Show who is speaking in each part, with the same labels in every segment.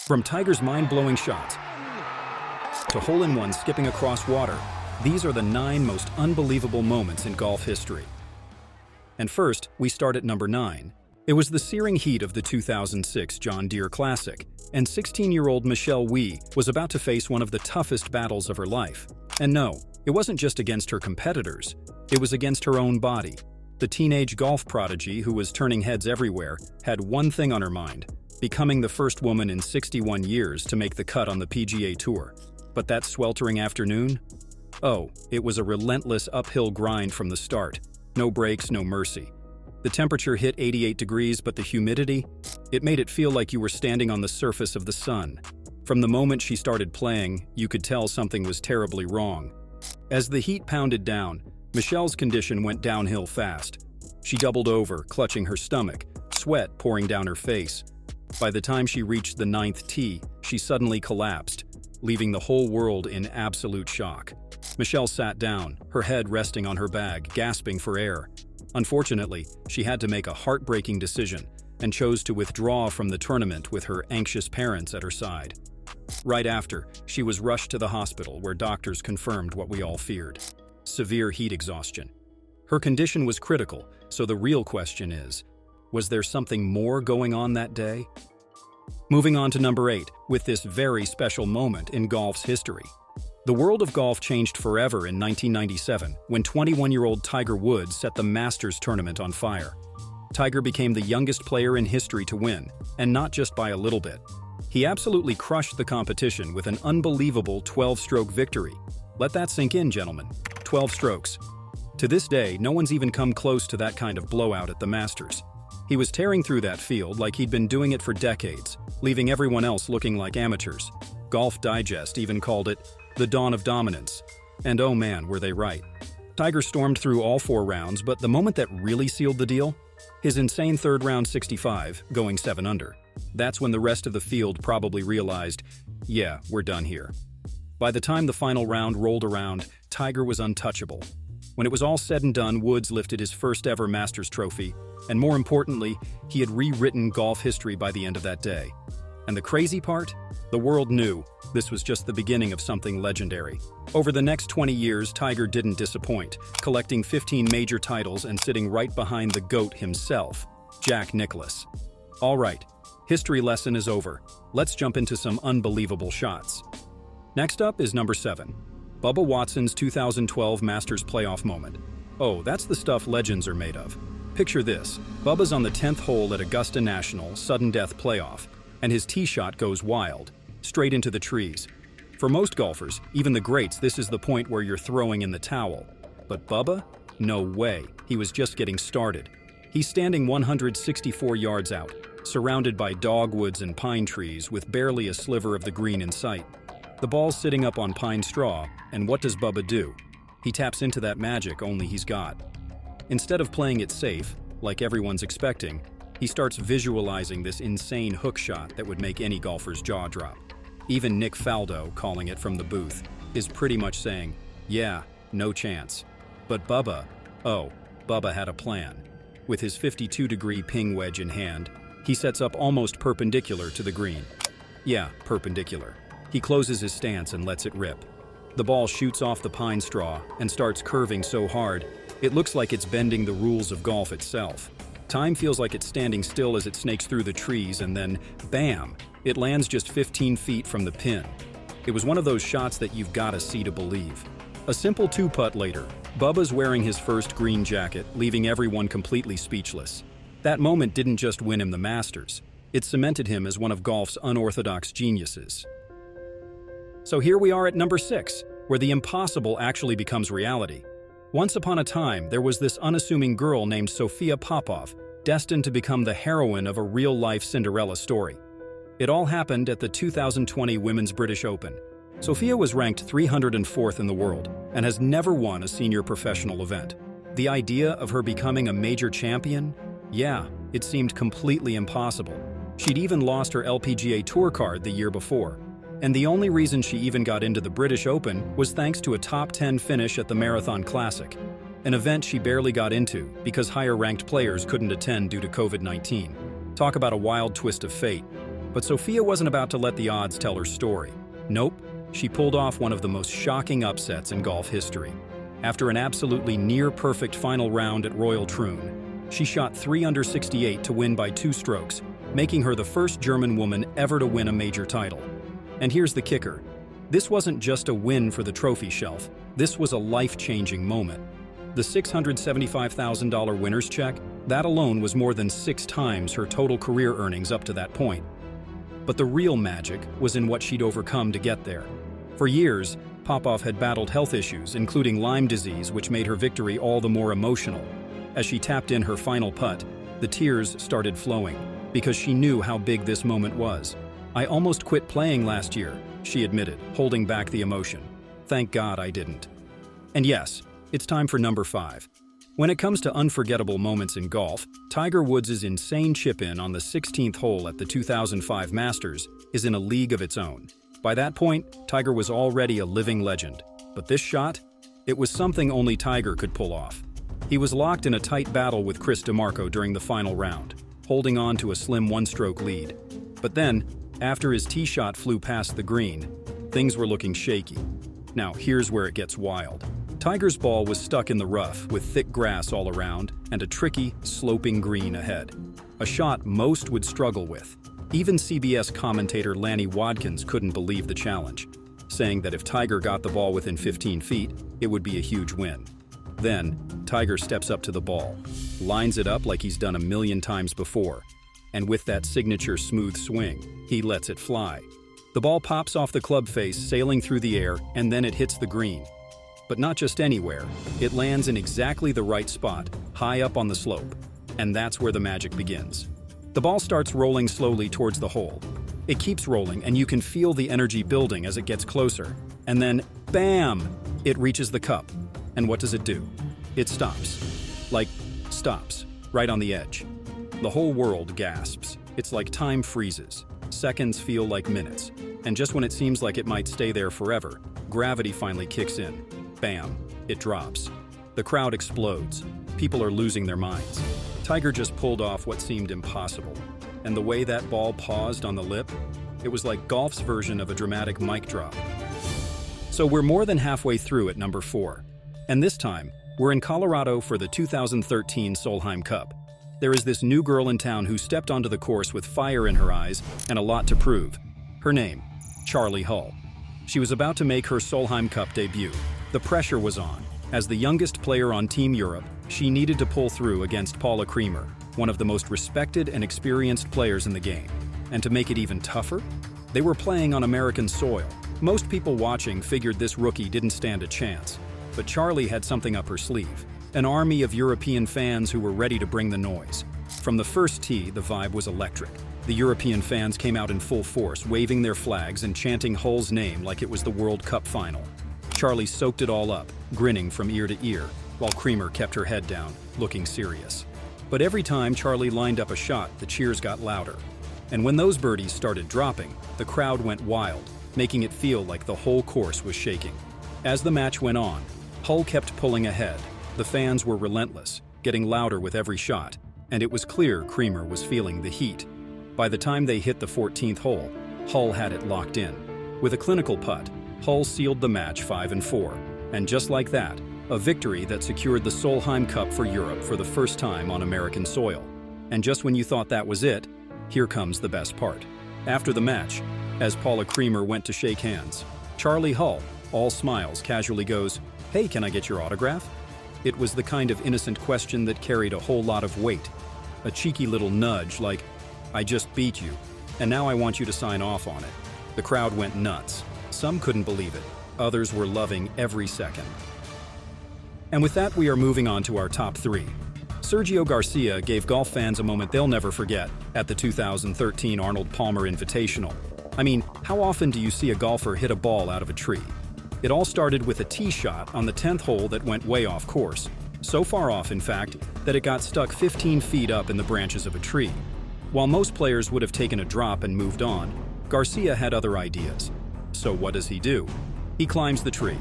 Speaker 1: From Tiger's mind-blowing shots to hole-in-one skipping across water, these are the 9 most unbelievable moments in golf history. And first, we start at number 9. It was the searing heat of the 2006 John Deere Classic, and 16-year-old Michelle Wie was about to face one of the toughest battles of her life. And no, it wasn't just against her competitors, it was against her own body. The teenage golf prodigy, who was turning heads everywhere, had one thing on her mind: becoming the first woman in 61 years to make the cut on the PGA Tour. But that sweltering afternoon? Oh, it was a relentless uphill grind from the start. No breaks, no mercy. The temperature hit 88 degrees, but the humidity? It made it feel like you were standing on the surface of the sun. From the moment she started playing, you could tell something was terribly wrong. As the heat pounded down, Michelle's condition went downhill fast. She doubled over, clutching her stomach, sweat pouring down her face. By the time she reached the 9th tee, she suddenly collapsed, leaving the whole world in absolute shock. Michelle sat down, her head resting on her bag, gasping for air. Unfortunately, she had to make a heartbreaking decision and chose to withdraw from the tournament with her anxious parents at her side. Right after, she was rushed to the hospital where doctors confirmed what we all feared: severe heat exhaustion. Her condition was critical, so the real question is, was there something more going on that day? Moving on to number 8, with this very special moment in golf's history. The world of golf changed forever in 1997 when 21-year-old Tiger Woods set the Masters tournament on fire. Tiger became the youngest player in history to win, and not just by a little bit. He absolutely crushed the competition with an unbelievable 12-stroke victory. Let that sink in, gentlemen. 12 strokes. To this day, no one's even come close to that kind of blowout at the Masters. He was tearing through that field like he'd been doing it for decades, leaving everyone else looking like amateurs. Golf Digest even called it the dawn of dominance. And oh man, were they right. Tiger stormed through all 4 rounds, but the moment that really sealed the deal? His insane third round 65, going 7 under. That's when the rest of the field probably realized, yeah, we're done here. By the time the final round rolled around, Tiger was untouchable. When it was all said and done, Woods lifted his first ever Masters trophy, and more importantly, he had rewritten golf history by the end of that day. And the crazy part? The world knew this was just the beginning of something legendary. Over the next 20 years, Tiger didn't disappoint, collecting 15 major titles and sitting right behind the GOAT himself, Jack Nicklaus. All right, history lesson is over. Let's jump into some unbelievable shots. Next up is number 7. Bubba Watson's 2012 Masters playoff moment. Oh, that's the stuff legends are made of. Picture this: Bubba's on the 10th hole at Augusta National sudden death playoff, and his tee shot goes wild, straight into the trees. For most golfers, even the greats, this is the point where you're throwing in the towel. But Bubba? No way. He was just getting started. He's standing 164 yards out, surrounded by dogwoods and pine trees with barely a sliver of the green in sight. The ball's sitting up on pine straw, and what does Bubba do? He taps into that magic only he's got. Instead of playing it safe, like everyone's expecting, he starts visualizing this insane hook shot that would make any golfer's jaw drop. Even Nick Faldo, calling it from the booth, is pretty much saying, yeah, no chance. But Bubba, oh, Bubba had a plan. With his 52-degree ping wedge in hand, he sets up almost perpendicular to the green. Yeah, perpendicular. He closes his stance and lets it rip. The ball shoots off the pine straw and starts curving so hard, it looks like it's bending the rules of golf itself. Time feels like it's standing still as it snakes through the trees, and then, bam, it lands just 15 feet from the pin. It was one of those shots that you've got to see to believe. A simple 2-putt later, Bubba's wearing his first green jacket, leaving everyone completely speechless. That moment didn't just win him the Masters, it cemented him as one of golf's unorthodox geniuses. So here we are at number 6, where the impossible actually becomes reality. Once upon a time, there was this unassuming girl named Sophia Popov, destined to become the heroine of a real-life Cinderella story. It all happened at the 2020 Women's British Open. Sophia was ranked 304th in the world and has never won a senior professional event. The idea of her becoming a major champion? Yeah, it seemed completely impossible. She'd even lost her LPGA Tour card the year before. And the only reason she even got into the British Open was thanks to a top 10 finish at the Marathon Classic, an event she barely got into because higher-ranked players couldn't attend due to COVID-19. Talk about a wild twist of fate. But Sophia wasn't about to let the odds tell her story. Nope, she pulled off one of the most shocking upsets in golf history. After an absolutely near-perfect final round at Royal Troon, she shot 3 under 68 to win by 2 strokes, making her the first German woman ever to win a major title. And here's the kicker. This wasn't just a win for the trophy shelf, this was a life-changing moment. The $675,000 winner's check, that alone was more than 6 times her total career earnings up to that point. But the real magic was in what she'd overcome to get there. For years, Popov had battled health issues, including Lyme disease, which made her victory all the more emotional. As she tapped in her final putt, the tears started flowing, because she knew how big this moment was. "I almost quit playing last year," she admitted, holding back the emotion. "Thank God I didn't." And yes, it's time for number 5. When it comes to unforgettable moments in golf, Tiger Woods' insane chip-in on the 16th hole at the 2005 Masters is in a league of its own. By that point, Tiger was already a living legend. But this shot? It was something only Tiger could pull off. He was locked in a tight battle with Chris DeMarco during the final round, holding on to a slim 1-stroke lead. But then, after his tee shot flew past the green, things were looking shaky. Now, here's where it gets wild. Tiger's ball was stuck in the rough with thick grass all around and a tricky, sloping green ahead. A shot most would struggle with. Even CBS commentator Lanny Wadkins couldn't believe the challenge, saying that if Tiger got the ball within 15 feet, it would be a huge win. Then, Tiger steps up to the ball, lines it up like he's done a million times before, and with that signature smooth swing, he lets it fly. The ball pops off the club face, sailing through the air, and then it hits the green. But not just anywhere, it lands in exactly the right spot, high up on the slope. And that's where the magic begins. The ball starts rolling slowly towards the hole. It keeps rolling, and you can feel the energy building as it gets closer. And then, bam! It reaches the cup. And what does it do? It stops. Stops, right on the edge. The whole world gasps. It's like time freezes. Seconds feel like minutes. And just when it seems like it might stay there forever, gravity finally kicks in. Bam! It drops. The crowd explodes. People are losing their minds. Tiger just pulled off what seemed impossible. And the way that ball paused on the lip, it was like golf's version of a dramatic mic drop. So we're more than halfway through at number 4. And this time, we're in Colorado for the 2013 Solheim Cup. There is this new girl in town who stepped onto the course with fire in her eyes and a lot to prove. Her name, Charley Hull. She was about to make her Solheim Cup debut. The pressure was on. As the youngest player on Team Europe, she needed to pull through against Paula Creamer, one of the most respected and experienced players in the game. And to make it even tougher, they were playing on American soil. Most people watching figured this rookie didn't stand a chance. But Charley had something up her sleeve. An army of European fans who were ready to bring the noise. From the first tee, the vibe was electric. The European fans came out in full force, waving their flags and chanting Hull's name like it was the World Cup final. Charley soaked it all up, grinning from ear to ear, while Creamer kept her head down, looking serious. But every time Charley lined up a shot, the cheers got louder. And when those birdies started dropping, the crowd went wild, making it feel like the whole course was shaking. As the match went on, Hull kept pulling ahead. The fans were relentless, getting louder with every shot, and it was clear Creamer was feeling the heat. By the time they hit the 14th hole, Hull had it locked in. With a clinical putt, Hull sealed the match 5-4, and just like that, a victory that secured the Solheim Cup for Europe for the first time on American soil. And just when you thought that was it, here comes the best part. After the match, as Paula Creamer went to shake hands, Charley Hull, all smiles, casually goes, "Hey, can I get your autograph?" It was the kind of innocent question that carried a whole lot of weight. A cheeky little nudge like, "I just beat you, and now I want you to sign off on it." The crowd went nuts. Some couldn't believe it. Others were loving every second. And with that, we are moving on to our top 3. Sergio Garcia gave golf fans a moment they'll never forget at the 2013 Arnold Palmer Invitational. I mean, how often do you see a golfer hit a ball out of a tree? It all started with a tee shot on the 10th hole that went way off course. So far off, in fact, that it got stuck 15 feet up in the branches of a tree. While most players would have taken a drop and moved on, Garcia had other ideas. So what does he do? He climbs the tree.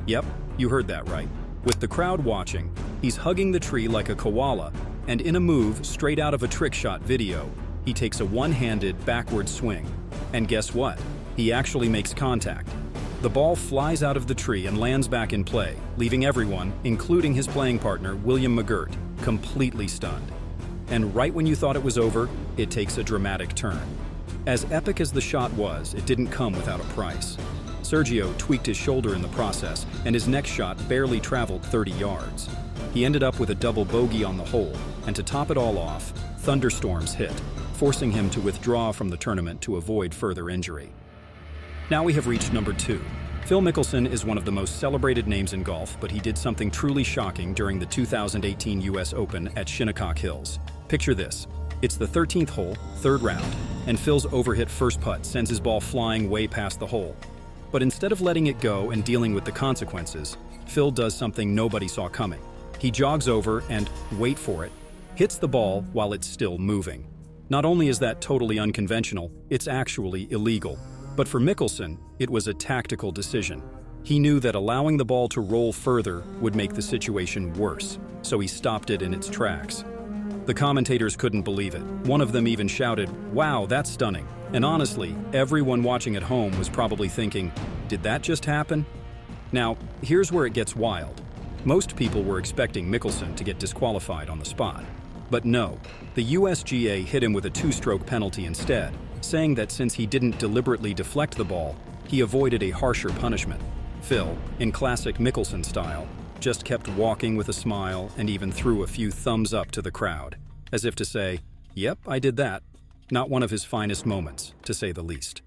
Speaker 1: Yep, you heard that right. With the crowd watching, he's hugging the tree like a koala, and in a move straight out of a trick shot video, he takes a one-handed backward swing. And guess what? He actually makes contact. The ball flies out of the tree and lands back in play, leaving everyone, including his playing partner, William McGirt, completely stunned. And right when you thought it was over, it takes a dramatic turn. As epic as the shot was, it didn't come without a price. Sergio tweaked his shoulder in the process, and his next shot barely traveled 30 yards. He ended up with a double bogey on the hole, and to top it all off, thunderstorms hit, forcing him to withdraw from the tournament to avoid further injury. Now we have reached number 2. Phil Mickelson is one of the most celebrated names in golf, but he did something truly shocking during the 2018 US Open at Shinnecock Hills. Picture this. It's the 13th hole, third round, and Phil's overhit first putt sends his ball flying way past the hole. But instead of letting it go and dealing with the consequences, Phil does something nobody saw coming. He jogs over and, wait for it, hits the ball while it's still moving. Not only is that totally unconventional, it's actually illegal. But for Mickelson, it was a tactical decision. He knew that allowing the ball to roll further would make the situation worse, so he stopped it in its tracks. The commentators couldn't believe it. One of them even shouted, "Wow, that's stunning." And honestly, everyone watching at home was probably thinking, did that just happen? Now, here's where it gets wild. Most people were expecting Mickelson to get disqualified on the spot. But no, the USGA hit him with a 2-stroke penalty instead, saying that since he didn't deliberately deflect the ball, he avoided a harsher punishment. Phil, in classic Mickelson style, just kept walking with a smile and even threw a few thumbs up to the crowd, as if to say, "Yep, I did that." Not one of his finest moments, to say the least.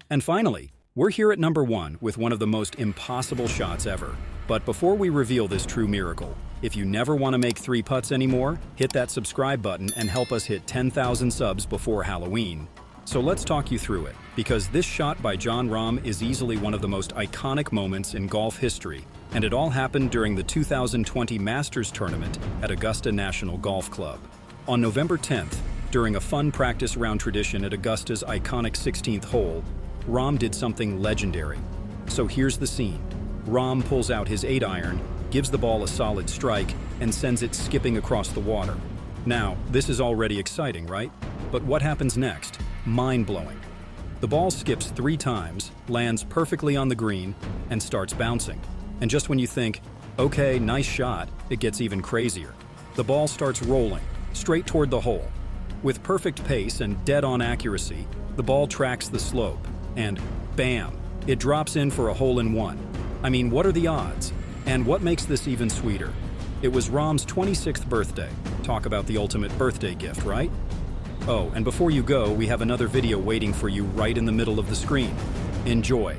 Speaker 1: And finally, we're here at number 1 with one of the most impossible shots ever. But before we reveal this true miracle, if you never want to make 3 putts anymore, hit that subscribe button and help us hit 10,000 subs before Halloween. So let's talk you through it, because this shot by Jon Rahm is easily one of the most iconic moments in golf history, and it all happened during the 2020 Masters tournament at Augusta National Golf Club. On November 10th, during a fun practice round tradition at Augusta's iconic 16th hole, Rahm did something legendary. So here's the scene. Rahm pulls out his 8-iron, gives the ball a solid strike, and sends it skipping across the water. Now, this is already exciting, right? But what happens next? Mind-blowing. The ball skips 3 times, lands perfectly on the green, and starts bouncing. And just when you think, okay, nice shot, it gets even crazier. The ball starts rolling, straight toward the hole. With perfect pace and dead-on accuracy, the ball tracks the slope, and bam, it drops in for a hole-in-one. I mean, what are the odds? And what makes this even sweeter? It was Rahm's 26th birthday. Talk about the ultimate birthday gift, right? Oh, and before you go, we have another video waiting for you right in the middle of the screen. Enjoy.